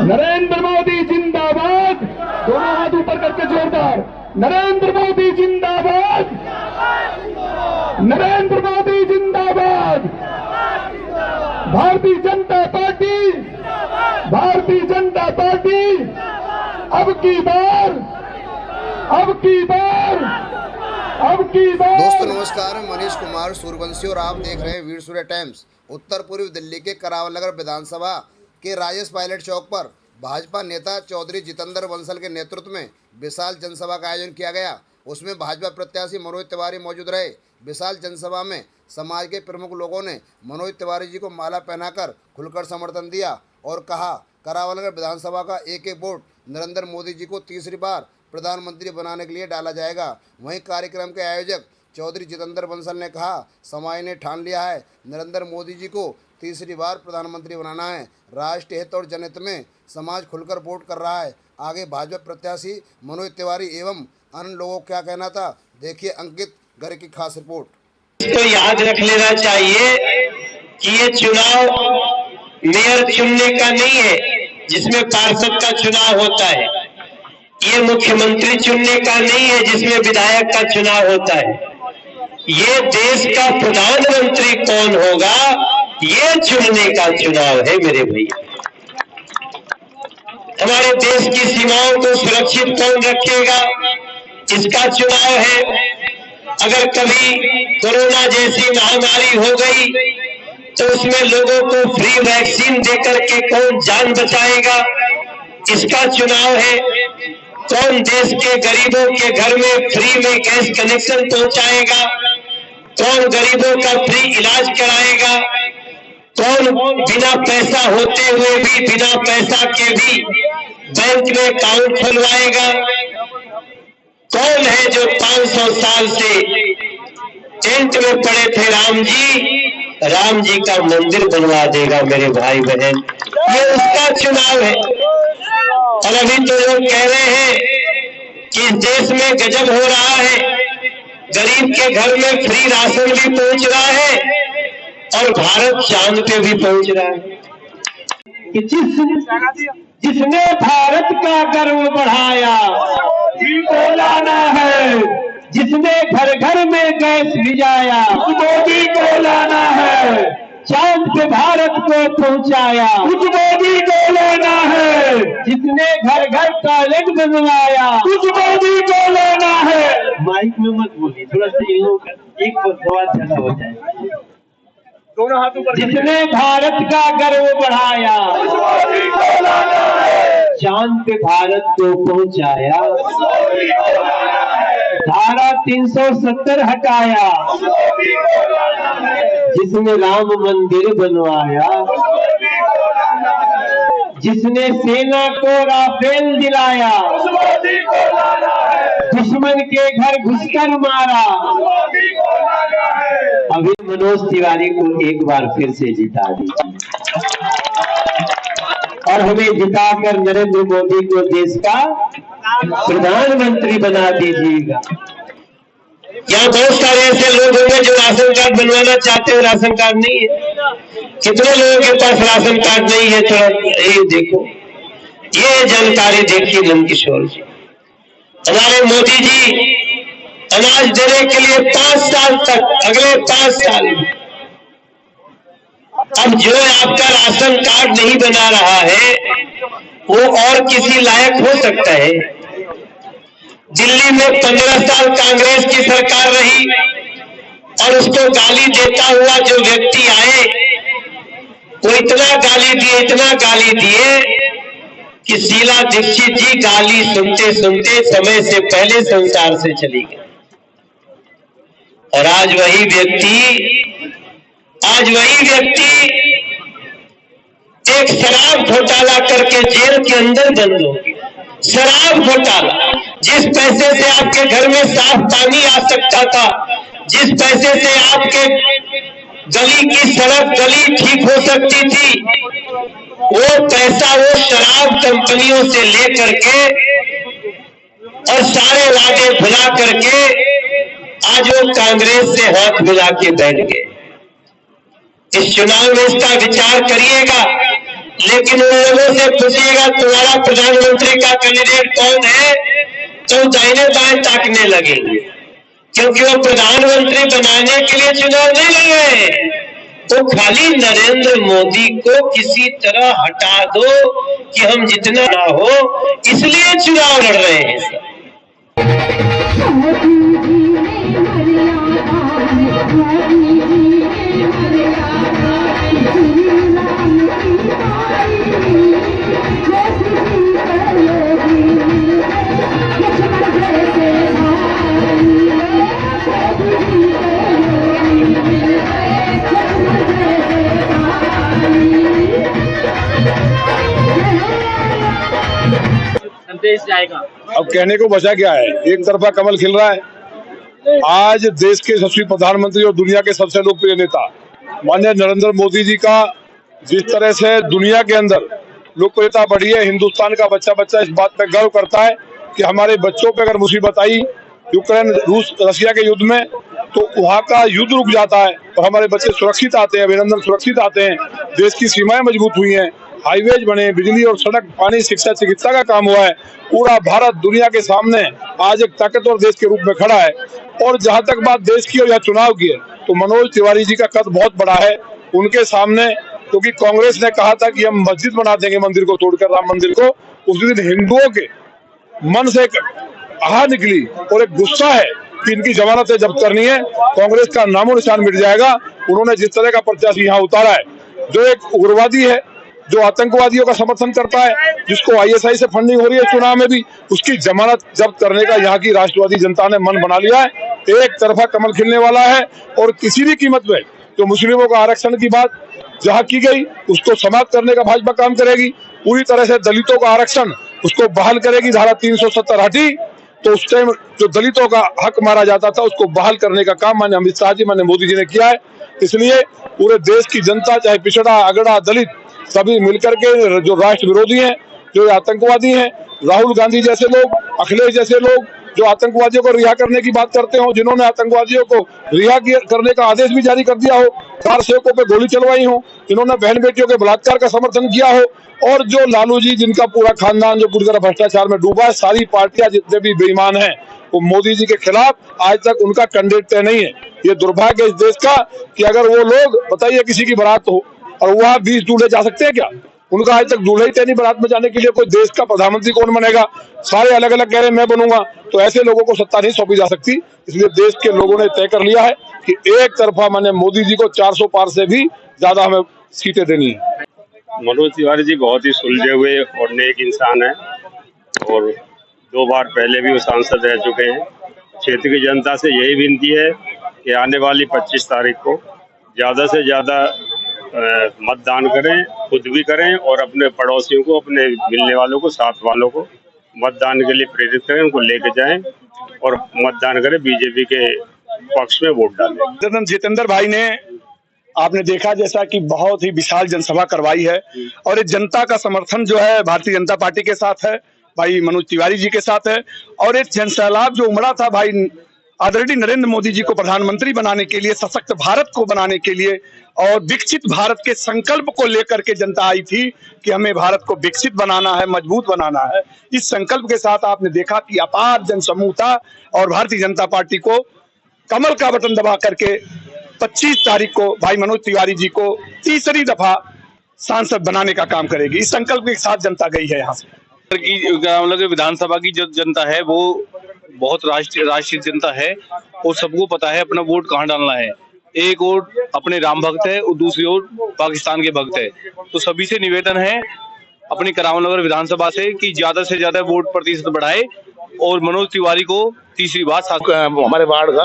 नरेंद्र मोदी जिंदाबाद। दोनों हाथ ऊपर करके जोरदार, नरेंद्र मोदी जिंदाबाद, नरेंद्र मोदी जिंदाबाद। भारतीय जनता पार्टी, भारतीय जनता पार्टी अब की बार, अब की बार, अब की बार। दोस्तों नमस्कार, मैं मनीष कुमार सूर्यवंशी और आप देख रहे हैं वीर सूर्य टाइम्स। उत्तर पूर्वी दिल्ली के करावल नगर विधानसभा के राजेश पायलट चौक पर भाजपा नेता चौधरी जितेंद्र बंसल के नेतृत्व में विशाल जनसभा का आयोजन किया गया। उसमें भाजपा प्रत्याशी मनोज तिवारी मौजूद रहे। विशाल जनसभा में समाज के प्रमुख लोगों ने मनोज तिवारी जी को माला पहनाकर खुलकर समर्थन दिया और कहा, करावल नगर विधानसभा का एक एक वोट नरेंद्र मोदी जी को तीसरी बार प्रधानमंत्री बनाने के लिए डाला जाएगा। वहीं कार्यक्रम के आयोजक चौधरी जितेंद्र बंसल ने कहा, समाज ने ठान लिया है नरेंद्र मोदी जी को तीसरी बार प्रधानमंत्री बनाना है। राष्ट्र हित और जनहित में समाज खुलकर वोट कर रहा है। आगे भाजपा प्रत्याशी मनोज तिवारी एवं अन्य लोगों का क्या कहना था, देखिए अंकित गर्ग की खास रिपोर्ट। तो याद रख लेना चाहिए कि ये चुनाव मेयर चुनने का नहीं है जिसमें पार्षद का चुनाव होता है। ये मुख्यमंत्री चुनने का नहीं है जिसमें विधायक का चुनाव होता है। ये देश का प्रधानमंत्री कौन होगा ये चुनने का चुनाव है मेरे भैया। हमारे देश की सीमाओं को सुरक्षित कौन रखेगा इसका चुनाव है। अगर कभी कोरोना जैसी महामारी हो गई तो उसमें लोगों को फ्री वैक्सीन देकर के कौन जान बचाएगा इसका चुनाव है। कौन देश के गरीबों के घर में फ्री में गैस कनेक्शन पहुंचाएगा, कौन गरीबों का फ्री इलाज कराएगा, कौन बिना पैसा होते हुए भी बिना पैसा के भी बैंक में अकाउंट खुलवाएगा, कौन है जो 500 साल से टेंट में पड़े थे राम जी का मंदिर बनवा देगा मेरे भाई बहन। ये उसका चुनाव है। और अभी तो लोग कह रहे हैं कि इस देश में गजब हो रहा है, गरीब के घर में फ्री राशन भी पहुंच रहा है और भारत चांद पे भी पहुंच रहा है। कि जिसने भारत का गर्व बढ़ाया को लाना है, जिसने घर घर में गैस भिजाया मोदी को लाना है, चांद पे भारत को पहुंचाया उस मोदी को लाना है, जिसने घर घर टॉयलेट बनवाया उस मोदी को लाना है। माइक में मत बोलिए, थोड़ा सा एक सवाल ज्यादा हो जाए। दोनों हाथों पर, जिसने भारत का गर्व बढ़ाया उस मोदी को लाना है, चांद पे भारत को पहुंचाया उस मोदी को लाना है, धारा 370 हटाया उस मोदी को लाना है, जिसने राम मंदिर बनवाया उस मोदी को लाना है, जिसने सेना को राफेल दिलाया उस मोदी को लाना है, दुश्मन के घर घुसकर मारा उस मोदी को लाना है। अभी मनोज तिवारी को एक बार फिर से जिता दीजिए और हमें जिताकर नरेंद्र मोदी को देश का प्रधानमंत्री बना दीजिएगा। यहाँ बहुत सारे ऐसे लोग होंगे जो राशन कार्ड बनवाना चाहते हैं, राशन कार्ड नहीं है। कितने लोगों के पास राशन कार्ड नहीं है, थोड़ा ये देखो, ये जानकारी देखिए नंदकिशोर जी। हमारे मोदी जी अनाज देने के लिए 5 साल तक, अगले 5 साल अब जो आपका राशन कार्ड नहीं बना रहा है वो और किसी लायक हो सकता है। दिल्ली में 15 साल कांग्रेस की सरकार रही और उसको गाली देता हुआ जो व्यक्ति आए वो इतना गाली दिए कि शीला दीक्षित जी गाली सुनते सुनते समय से पहले संसार से चली गई। और आज वही व्यक्ति एक शराब घोटाला करके जेल के अंदर बंद हो गया। शराब घोटाला, जिस पैसे से आपके घर में साफ पानी आ सकता था, जिस पैसे से आपके गली की सड़क गली ठीक हो सकती थी, वो पैसा वो शराब कंपनियों से लेकर के और सारे वादे भुला करके आज वो कांग्रेस से हाथ मिला के बैठ गए। इस चुनाव में इसका विचार करिएगा। लेकिन उन लोगों से पूछिएगा तुम्हारा प्रधानमंत्री का कैंडिडेट कौन है, तो दाहिने बाएं ताकने लगेंगे, क्योंकि वो प्रधानमंत्री बनाने के लिए चुनाव नहीं लड़ रहे हैं, तो खाली नरेंद्र मोदी को किसी तरह हटा दो कि हम जितना ना हो, इसलिए चुनाव लड़ रहे हैं। संदेश जाएगा। अब कहने को बचा क्या है, एक तरफा कमल खिल रहा है। आज देश के यशस्वी प्रधानमंत्री और दुनिया के सबसे लोकप्रिय नेता माननीय नरेंद्र मोदी जी का जिस तरह से दुनिया के अंदर लोकप्रियता बढ़ी है, हिंदुस्तान का बच्चा बच्चा इस बात पे गर्व करता है कि हमारे बच्चों पे अगर मुसीबत आई यूक्रेन रूस रशिया के युद्ध में, तो वहाँ का युद्ध रुक जाता है और हमारे बच्चे सुरक्षित आते हैं, अभिनंदन सुरक्षित आते हैं। देश की सीमाएं मजबूत हुई हैं, हाईवेज बने, बिजली और सड़क, पानी, शिक्षा, चिकित्सा का काम हुआ है। पूरा भारत दुनिया के सामने आज एक ताकतवर देश के रूप में खड़ा है। और जहां तक बात देश की और या चुनाव की है, तो मनोज तिवारी जी का कद बहुत बड़ा है उनके सामने, क्योंकि कांग्रेस ने कहा था कि हम मस्जिद बना देंगे मंदिर को तोड़कर, राम मंदिर को। उस दिन हिंदुओं के मन से एक आह निकली और एक गुस्सा है कि इनकी जमानतें जब्त करनी है, कांग्रेस का नामो निशान मिट जाएगा। उन्होंने जिस तरह का प्रत्याशी यहाँ उतारा है, जो एक उग्रवादी है, जो आतंकवादियों का समर्थन करता है, जिसको आईएसआई से फंडिंग हो रही है चुनाव में भी, उसकी जमानत जब्त करने का यहाँ की राष्ट्रवादी जनता ने मन बना लिया है। एक तरफा कमल खिलने वाला है और किसी भी कीमत पे जो मुस्लिमों का आरक्षण की बात जहाँ की गई उसको समाप्त करने का भाजपा काम करेगी। पूरी तरह से दलितों का आरक्षण उसको बहाल करेगी। धारा 370 हटी तो उस टाइम जो दलितों का हक मारा जाता था उसको बहाल करने का काम माननीय अमित शाह जी, माननीय मोदी जी ने किया है। इसलिए पूरे देश की जनता, चाहे पिछड़ा, अगड़ा, दलित, सभी मिलकर के जो राष्ट्र विरोधी हैं, जो आतंकवादी हैं, राहुल गांधी जैसे लोग, अखिलेश जैसे लोग जो आतंकवादियों को रिहा करने की बात करते हो, जिन्होंने आतंकवादियों को रिहा करने का आदेश भी जारी कर दिया हो, कार सेवकों पे गोली चलवाई हो, जिन्होंने बहन बेटियों के बलात्कार का समर्थन किया हो, और जो लालू जी जिनका पूरा खानदान जो पूरी तरह भ्रष्टाचार में डूबा है, सारी पार्टियां जितने भी बेईमान हैं वो मोदी जी के खिलाफ आज तक उनका कैंडिडेट तय नहीं है। ये दुर्भाग्य इस देश का कि अगर वो लोग, बताइए किसी की बारात हो और वहाँ 20 दूल्हे जा सकते हैं क्या? उनका आज तक दूल्हे ही तय नहीं बारात में जाने के लिए। कोई देश का प्रधानमंत्री कौन बनेगा? सारे अलग अलग कह रहे हैं मैं बनूंगा, तो ऐसे लोगों को सत्ता नहीं सौंपी जा सकती। इसलिए देश के लोगों ने तय कर लिया है कि एक तरफा माने मोदी जी को 400 पार से भी ज्यादा हमें सीटें देनी है। मनोज तिवारी जी बहुत ही सुलझे हुए और नेक इंसान है और 2 बार पहले भी वो सांसद रह चुके हैं। क्षेत्र की जनता से यही विनती है कि आने वाली 25 तारीख को ज़्यादा से ज़्यादा मतदान करें, खुद भी करें और अपने पड़ोसियों को, अपने मिलने वालों को, साथ वालों को मतदान के लिए प्रेरित करें, उनको लेके जाएं और मतदान करें, बीजेपी के पक्ष में वोट डालें। जितेंद्र भाई ने आपने देखा जैसा कि बहुत ही विशाल जनसभा करवाई है और इस जनता का समर्थन जो है भारतीय जनता पार्टी के साथ है, भाई मनोज तिवारी जी के साथ है। और एक जनसैलाब जो उमड़ा था भाई आदरणीय नरेंद्र मोदी जी को प्रधानमंत्री बनाने के लिए, सशक्त भारत को बनाने के लिए और विकसित भारत के संकल्प को लेकर के जनता आई थी कि हमें भारत को विकसित बनाना है, मजबूत बनाना है। इस संकल्प के साथ आपने देखा कि अपार जनसमूह था और भारतीय जनता पार्टी को कमल का बटन दबा करके 25 तारीख को भाई मनोज तिवारी जी को तीसरी दफा सांसद बनाने का काम करेगी। इस संकल्प के साथ जनता गई है यहाँ से। विधानसभा की जो जनता है वो बहुत राष्ट्रीय जनता है और सबको पता है अपना वोट कहाँ डालना है। एक ओर अपने राम भक्त है और दूसरी ओर पाकिस्तान के भक्त है। तो सभी से निवेदन है अपनी करावल नगर विधानसभा से कि ज्यादा से ज्यादा वोट प्रतिशत बढ़ाए और मनोज तिवारी को तीसरी बार हमारे वार्ड का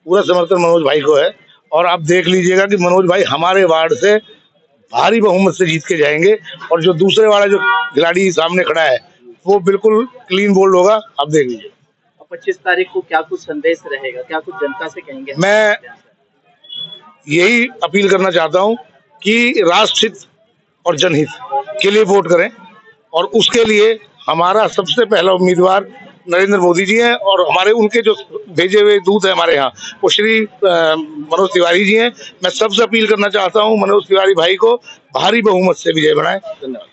पूरा समर्थन मनोज भाई को है और आप देख लीजिएगा कि मनोज भाई हमारे वार्ड से भारी बहुमत से जीत के जाएंगे और जो दूसरे वाला जो खिलाड़ी सामने खड़ा है वो बिल्कुल क्लीन बोल्ड होगा। आप देख लीजिए 25 तारीख को क्या कुछ संदेश रहेगा, क्या कुछ जनता से कहेंगे? मैं यही अपील करना चाहता हूं कि राष्ट्रहित और जनहित के लिए वोट करें और उसके लिए हमारा सबसे पहला उम्मीदवार नरेंद्र मोदी जी हैं और हमारे उनके जो भेजे हुए दूत हैं हमारे यहाँ वो श्री मनोज तिवारी जी हैं। मैं सबसे अपील करना चाहता हूँ मनोज तिवारी भाई को भारी बहुमत से विजय बनाएं। धन्यवाद।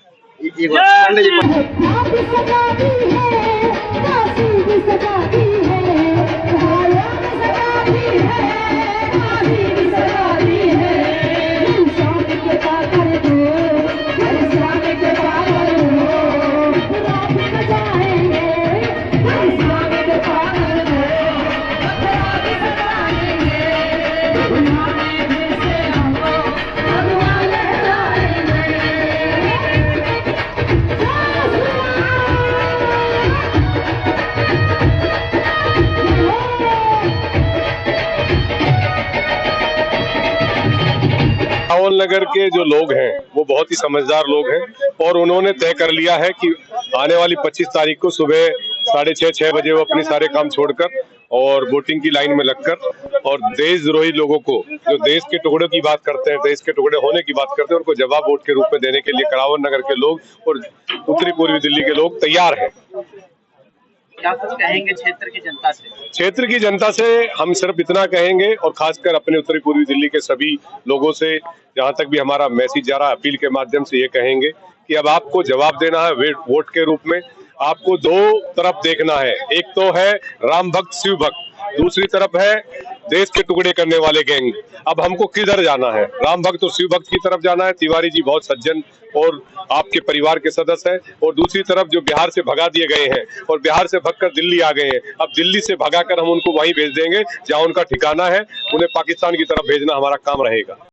नगर के जो लोग हैं वो बहुत ही समझदार लोग हैं और उन्होंने तय कर लिया है कि आने वाली 25 तारीख को सुबह 6:30 बजे वो अपने सारे काम छोड़कर और वोटिंग की लाइन में लगकर और देशद्रोही लोगों को जो देश के टुकड़े की बात करते हैं, देश के टुकड़े होने की बात करते हैं, उनको जवाब वोट के रूप में देने के लिए करावन नगर के लोग और उत्तरी पूर्वी दिल्ली के लोग तैयार हैं। क्या कुछ कहेंगे क्षेत्र की जनता से? क्षेत्र की जनता से हम सिर्फ इतना कहेंगे और खासकर अपने उत्तरी पूर्वी दिल्ली के सभी लोगों से जहां तक भी हमारा मैसेज जा रहा है अपील के माध्यम से ये कहेंगे कि अब आपको जवाब देना है वोट के रूप में। आपको दो तरफ देखना है, एक तो है राम भक्त शिव भक्त, दूसरी तरफ है देश के टुकड़े करने वाले गैंग। अब हमको किधर जाना है? राम भक्त और शिव भक्त की तरफ जाना है। तिवारी जी बहुत सज्जन और आपके परिवार के सदस्य हैं और दूसरी तरफ जो बिहार से भगा दिए गए हैं और बिहार से भगकर दिल्ली आ गए हैं, अब दिल्ली से भगाकर हम उनको वहीं भेज देंगे जहां उनका ठिकाना है। उन्हें पाकिस्तान की तरफ भेजना हमारा काम रहेगा।